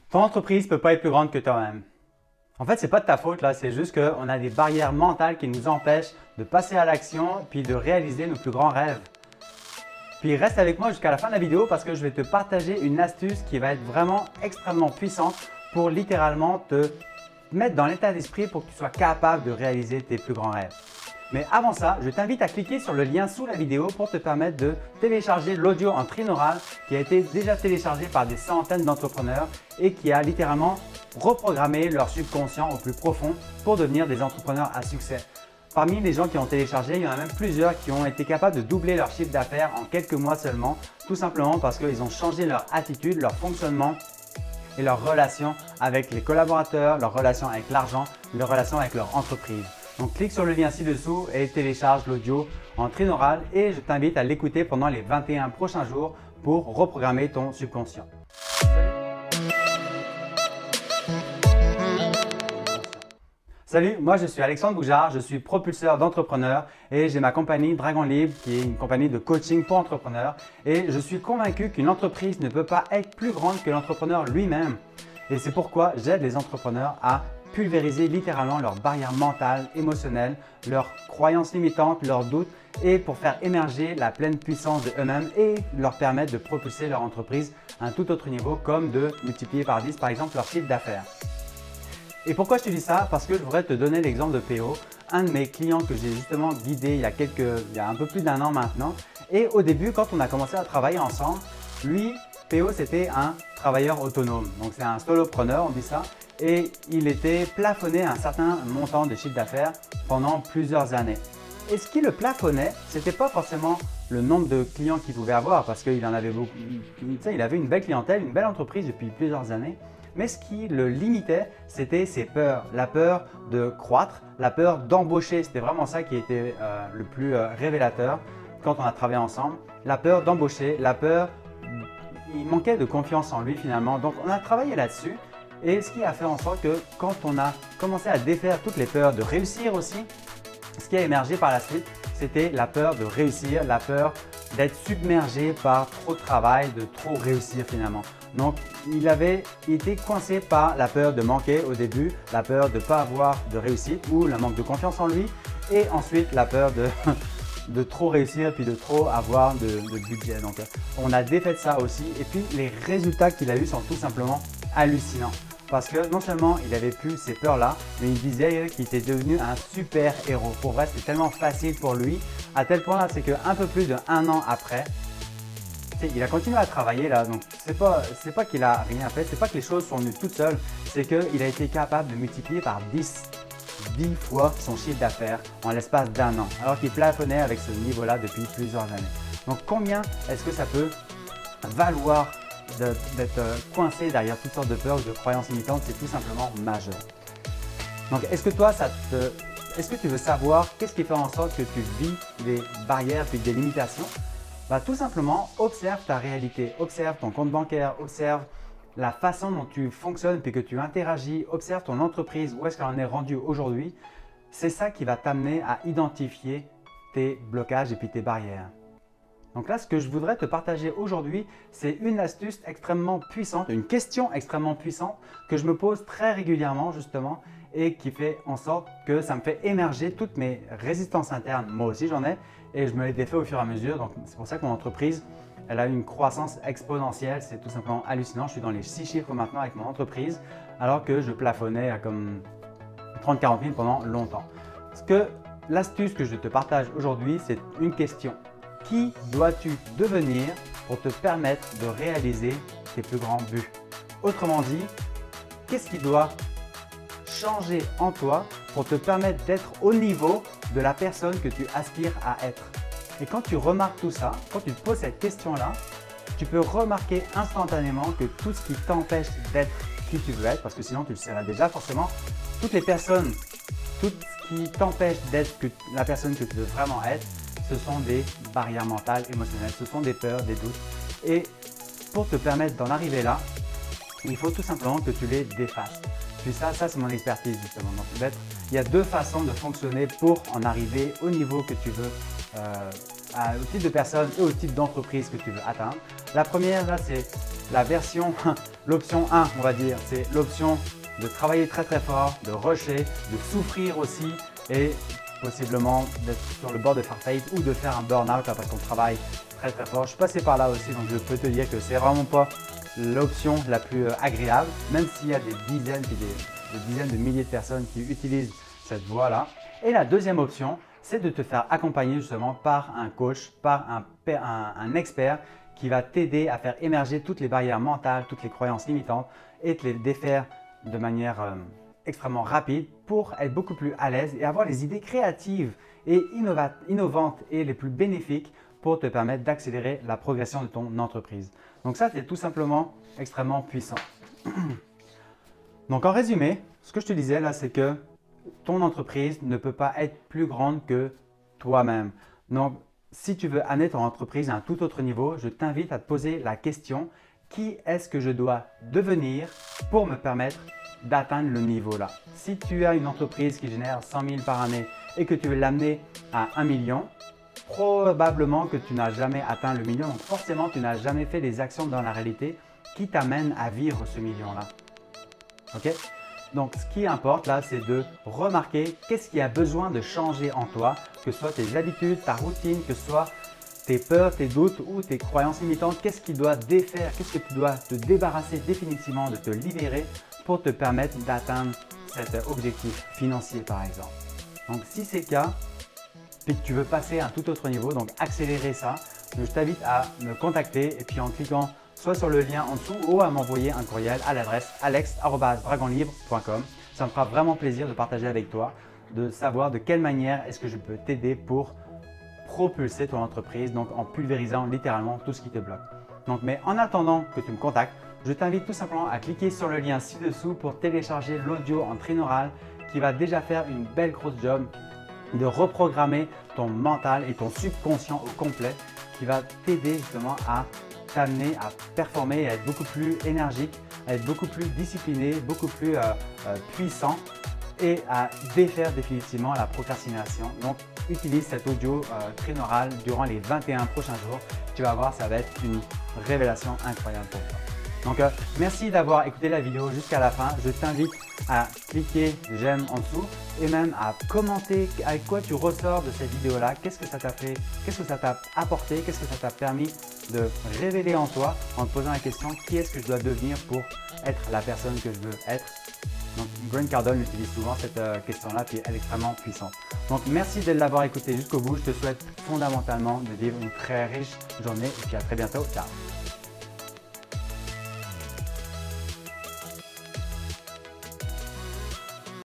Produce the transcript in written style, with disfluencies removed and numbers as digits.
Ton entreprise ne peut pas être plus grande que toi-même. En fait, c'est pas de ta faute là, c'est juste qu'on a des barrières mentales qui nous empêchent de passer à l'action puis de réaliser nos plus grands rêves. Puis reste avec moi jusqu'à la fin de la vidéo parce que je vais te partager une astuce qui va être vraiment extrêmement puissante pour littéralement te mettre dans l'état d'esprit pour que tu sois capable de réaliser tes plus grands rêves. Mais avant ça, je t'invite à cliquer sur le lien sous la vidéo pour te permettre de télécharger l'audio en trinaural qui a été déjà téléchargé par des centaines d'entrepreneurs et qui a littéralement reprogrammé leur subconscient au plus profond pour devenir des entrepreneurs à succès. Parmi les gens qui ont téléchargé, il y en a même plusieurs qui ont été capables de doubler leur chiffre d'affaires en quelques mois seulement, tout simplement parce qu'ils ont changé leur attitude, leur fonctionnement et leur relation avec les collaborateurs, leur relation avec l'argent, leur relation avec leur entreprise. Donc clique sur le lien ci-dessous et télécharge l'audio en trinaural et je t'invite à l'écouter pendant les 21 prochains jours pour reprogrammer ton subconscient. Salut, moi je suis Alexandre Boujard, je suis propulseur d'entrepreneurs et j'ai ma compagnie Dragon Libre qui est une compagnie de coaching pour entrepreneurs et je suis convaincu qu'une entreprise ne peut pas être plus grande que l'entrepreneur lui-même. Et c'est pourquoi j'aide les entrepreneurs à pulvériser littéralement leurs barrières mentales, émotionnelles, leurs croyances limitantes, leurs doutes et pour faire émerger la pleine puissance de eux-mêmes et leur permettre de propulser leur entreprise à un tout autre niveau comme de multiplier par 10 par exemple leur chiffre d'affaires. Et pourquoi je te dis ça? Parce que je voudrais te donner l'exemple de PO, un de mes clients que j'ai justement guidé il y a un peu plus d'un an maintenant. Et au début, quand on a commencé à travailler ensemble, lui, PO, c'était un travailleur autonome. Donc c'est un solopreneur, on dit ça. Et il était plafonné à un certain montant de chiffre d'affaires pendant plusieurs années. Et ce qui le plafonnait, ce n'était pas forcément le nombre de clients qu'il pouvait avoir parce qu'il en avait beaucoup. Il avait une belle clientèle, une belle entreprise depuis plusieurs années. Mais ce qui le limitait, c'était ses peurs. La peur de croître, la peur d'embaucher. C'était vraiment ça qui était le plus révélateur quand on a travaillé ensemble. La peur d'embaucher, la peur, il manquait de confiance en lui finalement. Donc on a travaillé là-dessus. Et ce qui a fait en sorte que quand on a commencé à défaire toutes les peurs de réussir aussi, ce qui a émergé par la suite, c'était la peur de réussir, la peur d'être submergé par trop de travail, de trop réussir finalement. Donc, il avait été coincé par la peur de manquer au début, la peur de ne pas avoir de réussite ou le manque de confiance en lui et ensuite la peur de trop réussir puis de trop avoir de budget. Donc, on a défait ça aussi et puis les résultats qu'il a eu sont tout simplement hallucinants. Parce que non seulement il avait plus ces peurs-là, mais il disait qu'il était devenu un super héros. Pour vrai, c'est tellement facile pour lui, à tel point là, c'est qu'un peu plus d'1 an après, il a continué à travailler là. Donc c'est pas qu'il a rien fait, c'est pas que les choses sont venues toutes seules, c'est qu'il a été capable de multiplier par 10 fois son chiffre d'affaires en l'espace d'1 an, alors qu'il plafonnait avec ce niveau-là depuis plusieurs années. Donc combien est-ce que ça peut valoir d'être coincé derrière toutes sortes de peurs ou de croyances limitantes? C'est tout simplement majeur. Donc, est-ce que toi, est-ce que tu veux savoir qu'est-ce qui fait en sorte que tu vis des barrières puis des limitations? Tout simplement, observe ta réalité, observe ton compte bancaire, observe la façon dont tu fonctionnes puis que tu interagis, observe ton entreprise, où est-ce qu'elle en est rendue aujourd'hui. C'est ça qui va t'amener à identifier tes blocages et puis tes barrières. Donc là, ce que je voudrais te partager aujourd'hui, c'est une astuce extrêmement puissante, une question extrêmement puissante que je me pose très régulièrement justement et qui fait en sorte que ça me fait émerger toutes mes résistances internes. Moi aussi, j'en ai et je me les défais au fur et à mesure. Donc c'est pour ça que mon entreprise, elle a une croissance exponentielle. C'est tout simplement hallucinant. Je suis dans les 6 chiffres maintenant avec mon entreprise alors que je plafonnais à comme 30-40 000 pendant longtemps. L'astuce que je te partage aujourd'hui, c'est une question. Qui dois-tu devenir pour te permettre de réaliser tes plus grands buts? Autrement dit, qu'est-ce qui doit changer en toi pour te permettre d'être au niveau de la personne que tu aspires à être? Et quand tu remarques tout ça, quand tu te poses cette question-là, tu peux remarquer instantanément que tout ce qui t'empêche d'être qui tu veux être, parce que sinon tu le serais déjà forcément, toutes les personnes, tout ce qui t'empêche d'être la personne que tu veux vraiment être, ce sont des barrières mentales, émotionnelles, ce sont des peurs, des doutes. Et pour te permettre d'en arriver là, il faut tout simplement que tu les défasses. Puis ça c'est mon expertise justement. Donc, il y a deux façons de fonctionner pour en arriver au niveau que tu veux au type de personne et au type d'entreprise que tu veux atteindre. La première, là, c'est la version, l'option 1, on va dire. C'est l'option de travailler très très fort, de rusher, de souffrir aussi et possiblement d'être sur le bord de faire faillite ou de faire un burn-out parce qu'on travaille très très fort. Je suis passé par là aussi, donc je peux te dire que c'est vraiment pas l'option la plus agréable, même s'il y a des dizaines de milliers de personnes qui utilisent cette voie-là. Et la deuxième option, c'est de te faire accompagner justement par un coach, par un expert qui va t'aider à faire émerger toutes les barrières mentales, toutes les croyances limitantes et te les défaire de manière extrêmement rapide pour être beaucoup plus à l'aise et avoir les idées créatives et innovantes et les plus bénéfiques pour te permettre d'accélérer la progression de ton entreprise. Donc ça, c'est tout simplement extrêmement puissant. Donc en résumé, ce que je te disais là, c'est que ton entreprise ne peut pas être plus grande que toi-même. Donc si tu veux amener ton entreprise à un tout autre niveau, je t'invite à te poser la question: qui est-ce que je dois devenir pour me permettre d'atteindre le niveau là? Si tu as une entreprise qui génère 100 000 par année et que tu veux l'amener à 1 million, probablement que tu n'as jamais atteint le million. Donc forcément, tu n'as jamais fait des actions dans la réalité qui t'amènent à vivre ce million-là. Ok? Donc, ce qui importe là, c'est de remarquer qu'est-ce qui a besoin de changer en toi, que ce soit tes habitudes, ta routine, que ce soit tes peurs, tes doutes ou tes croyances limitantes. Qu'est-ce qui doit défaire, qu'est-ce que tu dois te débarrasser définitivement, de te libérer pour te permettre d'atteindre cet objectif financier par exemple. Donc, si c'est le cas, puis que tu veux passer à un tout autre niveau, donc accélérer ça, je t'invite à me contacter et puis en cliquant soit sur le lien en dessous ou à m'envoyer un courriel à l'adresse alex@dragonlibre.com. Ça me fera vraiment plaisir de partager avec toi, de savoir de quelle manière est-ce que je peux t'aider pour propulser ton entreprise, donc en pulvérisant littéralement tout ce qui te bloque. Donc, mais en attendant que tu me contactes, je t'invite tout simplement à cliquer sur le lien ci-dessous pour télécharger l'audio en trinaural qui va déjà faire une belle grosse job de reprogrammer ton mental et ton subconscient au complet, qui va t'aider justement à t'amener à performer, à être beaucoup plus énergique, à être beaucoup plus discipliné, beaucoup plus puissant et à défaire définitivement la procrastination. Donc, utilise cet audio trinaural durant les 21 prochains jours. Tu vas voir, ça va être une révélation incroyable pour toi. Donc, merci d'avoir écouté la vidéo jusqu'à la fin. Je t'invite à cliquer j'aime en dessous et même à commenter avec quoi tu ressors de cette vidéo-là. Qu'est-ce que ça t'a fait? Qu'est-ce que ça t'a apporté? Qu'est-ce que ça t'a permis de révéler en toi en te posant la question: qui est-ce que je dois devenir pour être la personne que je veux être? Donc, Grant Cardone utilise souvent cette question-là qui est extrêmement puissante. Donc, merci de l'avoir écouté jusqu'au bout. Je te souhaite fondamentalement de vivre une très riche journée et puis à très bientôt. Ciao!